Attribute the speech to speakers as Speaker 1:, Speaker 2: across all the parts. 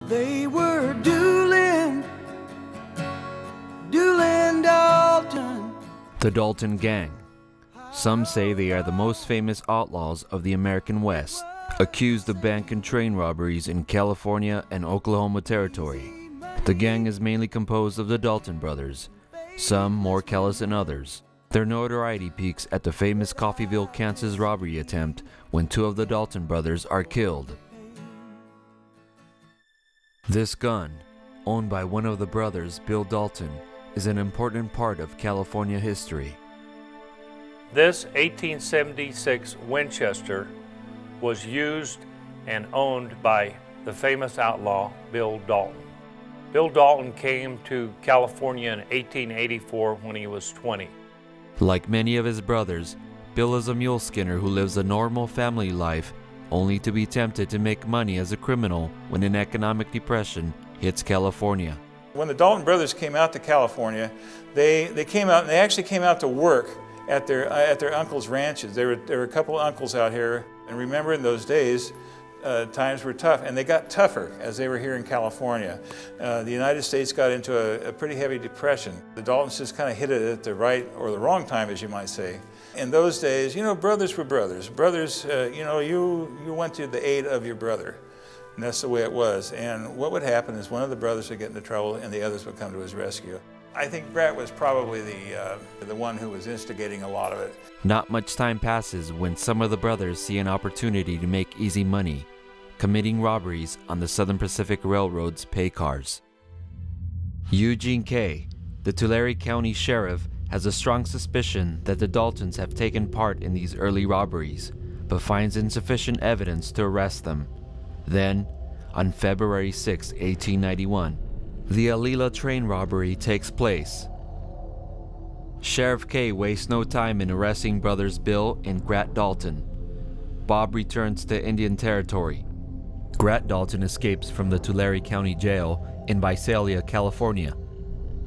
Speaker 1: They were dueling Dalton.
Speaker 2: The Dalton Gang. Some say they are the most famous outlaws of the American West, accused of bank and train robberies in California and Oklahoma Territory. The gang is mainly composed of the Dalton brothers, some more callous than others. Their notoriety peaks at the famous Coffeyville, Kansas robbery attempt when two of the Dalton brothers are killed. This gun, owned by one of the brothers, Bill Dalton, is an important part of California history.
Speaker 3: This 1876 Winchester was used and owned by the famous outlaw Bill Dalton. Bill Dalton came to California in 1884 when he was 20.
Speaker 2: Like many of his brothers, Bill is a mule skinner who lives a normal family life, only to be tempted to make money as a criminal when an economic depression hits California.
Speaker 4: When the Dalton brothers came out to California, they actually came out to work at their uncles' ranches. There were a couple of uncles out here, and remember in those days, times were tough, and they got tougher as they were here in California. The United States got into a pretty heavy depression. The Daltons just kind of hit it at the right or the wrong time, as you might say. In those days, you know, brothers were brothers. Brothers, you know, you went to the aid of your brother. And that's the way it was. And what would happen is one of the brothers would get into trouble and the others would come to his rescue. I think Brett was probably the one who was instigating a lot of it.
Speaker 2: Not much time passes when some of the brothers see an opportunity to make easy money, committing robberies on the Southern Pacific Railroad's pay cars. Eugene Kay, the Tulare County Sheriff, has a strong suspicion that the Daltons have taken part in these early robberies, but finds insufficient evidence to arrest them. Then, on February 6, 1891, the Ceres Train robbery takes place. Sheriff Kay wastes no time in arresting brothers Bill and Grat Dalton. Bob returns to Indian Territory. Grat Dalton escapes from the Tulare County Jail in Visalia, California.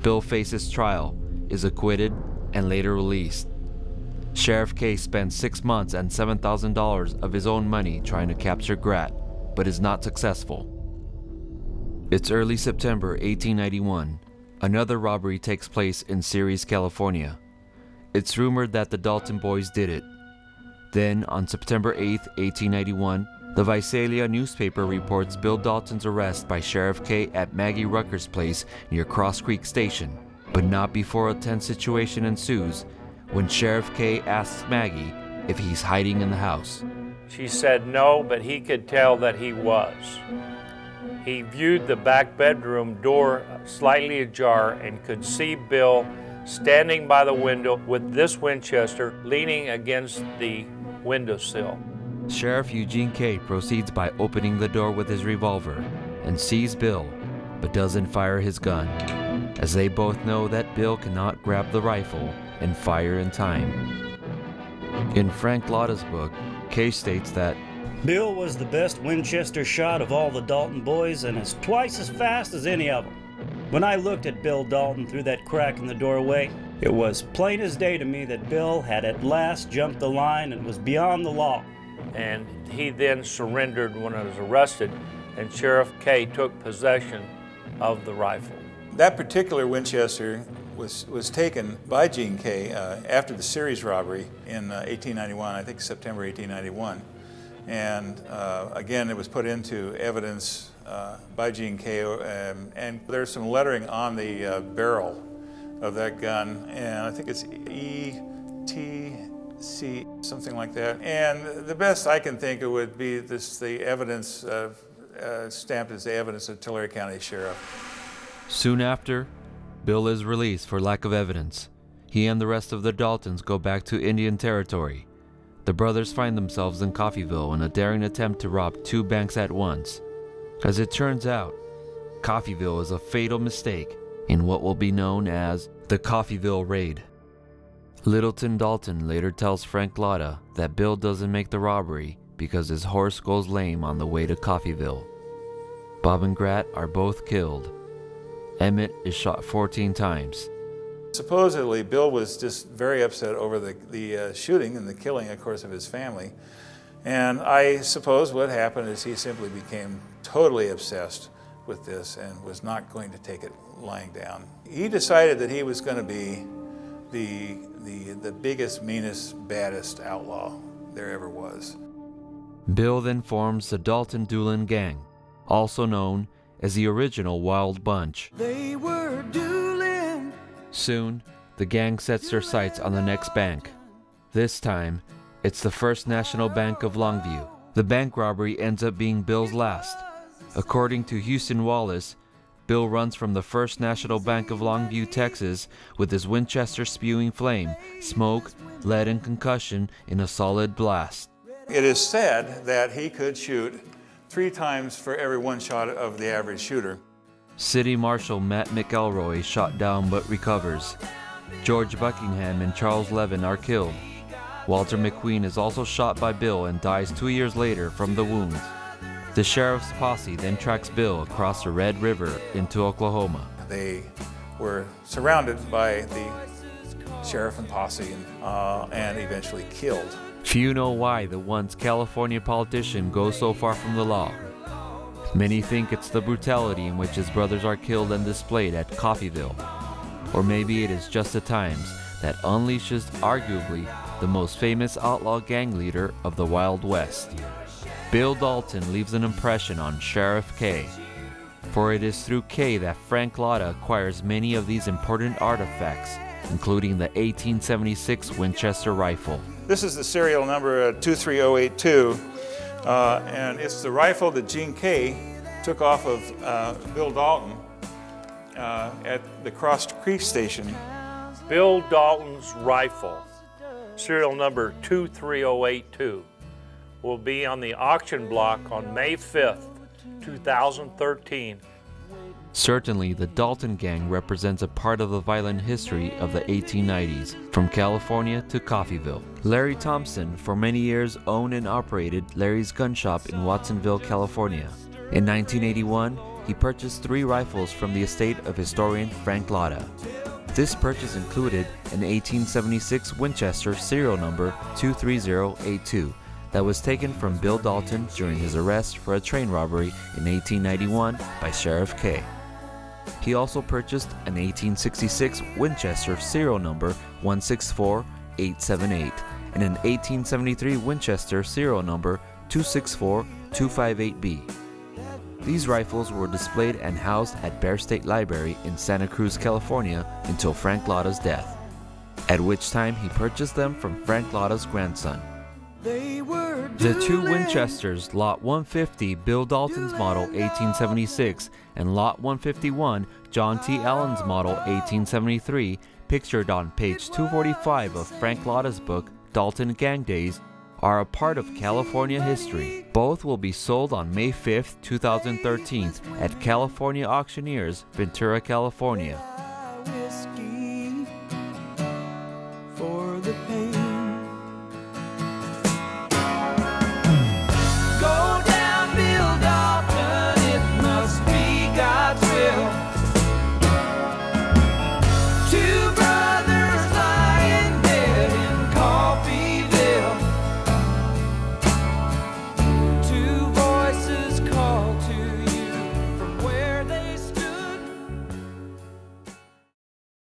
Speaker 2: Bill faces trial, is acquitted, and later released. Sheriff Kay spends 6 months and $7,000 of his own money trying to capture Grat, but is not successful. It's early September 1891. Another robbery takes place in Ceres, California. It's rumored that the Dalton boys did it. Then, on September 8, 1891, the Visalia newspaper reports Bill Dalton's arrest by Sheriff Kay at Maggie Rucker's place near Cross Creek Station, but not before a tense situation ensues when Sheriff Kay asks Maggie if he's hiding in the house.
Speaker 3: She said no, but he could tell that he was. He viewed the back bedroom door slightly ajar and could see Bill standing by the window with this Winchester leaning against the windowsill.
Speaker 2: Sheriff Eugene Kay proceeds by opening the door with his revolver and sees Bill, but doesn't fire his gun, as they both know that Bill cannot grab the rifle and fire in time. In Frank Latta's book, Kay states that
Speaker 5: Bill was the best Winchester shot of all the Dalton boys and is twice as fast as any of them. When I looked at Bill Dalton through that crack in the doorway, it was plain as day to me that Bill had at last jumped the line and was beyond the law.
Speaker 3: And he then surrendered when he was arrested, and Sheriff Kay took possession of the rifle.
Speaker 4: That particular Winchester was taken by Gene Kay after the Ceres robbery in 1891, I think September 1891. And again, it was put into evidence by Gene Kay, and there's some lettering on the barrel of that gun, and I think it's ETC, something like that. And the best I can think it would be the evidence stamped as the evidence of Tulare County Sheriff.
Speaker 2: soon after, Bill is released for lack of evidence. He and the rest of the Daltons go back to Indian Territory. The brothers find themselves in Coffeyville in a daring attempt to rob 2 banks at once. As it turns out, Coffeyville is a fatal mistake in what will be known as the Coffeyville Raid. Littleton Dalton later tells Frank Latta that Bill doesn't make the robbery because his horse goes lame on the way to Coffeyville. Bob and Grat are both killed. Emmett is shot 14 times.
Speaker 4: Supposedly, Bill was just very upset over the shooting and the killing, of course, of his family. And I suppose what happened is he simply became totally obsessed with this and was not going to take it lying down. He decided that he was going to be the biggest, meanest, baddest outlaw there ever was.
Speaker 2: Bill then forms the Dalton Doolin Gang, also known as the original Wild Bunch.
Speaker 1: They were dueling.
Speaker 2: Soon, the gang sets their sights on the next bank. This time, it's the First National Bank of Longview. The bank robbery ends up being Bill's last. According to Houston Wallace, Bill runs from the First National Bank of Longview, Texas, with his Winchester spewing flame, smoke, lead, and concussion in a solid blast.
Speaker 4: It is said that he could shoot 3 times for every 1 shot of the average shooter.
Speaker 2: City Marshal Matt McElroy shot down but recovers. George Buckingham and Charles Levin are killed. Walter McQueen is also shot by Bill and dies 2 years later from the wounds. The sheriff's posse then tracks Bill across the Red River into Oklahoma.
Speaker 4: They were surrounded by the sheriff and posse and eventually killed.
Speaker 2: Few know why the once California politician goes so far from the law. Many think it's the brutality in which his brothers are killed and displayed at Coffeyville. Or maybe it is just the times that unleashes arguably the most famous outlaw gang leader of the Wild West. Bill Dalton leaves an impression on Sheriff K, for it is through K that Frank Latta acquires many of these important artifacts, including the 1876 Winchester rifle.
Speaker 4: This is the serial number 23082, and it's the rifle that Gene K took off of Bill Dalton at the Cross Creek station.
Speaker 3: Bill Dalton's rifle, serial number 23082, will be on the auction block on May 5th, 2013.
Speaker 2: Certainly, the Dalton gang represents a part of the violent history of the 1890s, from California to Coffeyville. Larry Thompson, for many years, owned and operated Larry's Gun Shop in Watsonville, California. In 1981, he purchased 3 rifles from the estate of historian Frank Latta. This purchase included an 1876 Winchester serial number 23082 that was taken from Bill Dalton during his arrest for a train robbery in 1891 by Sheriff K. He also purchased an 1866 Winchester serial number 164878 and an 1873 Winchester serial number 264258B. These rifles were displayed and housed at Bear State Library in Santa Cruz, California until Frank Latta's death, at which time he purchased them from Frank Latta's grandson. The 2 Winchesters, Lot 150, Bill Dalton's model 1876, and Lot 151, John T. Allen's model 1873, pictured on page 245 of Frank Latta's book, Dalton Gang Days, are a part of California history. Both will be sold on May 5th, 2013 at California Auctioneers, Ventura, California.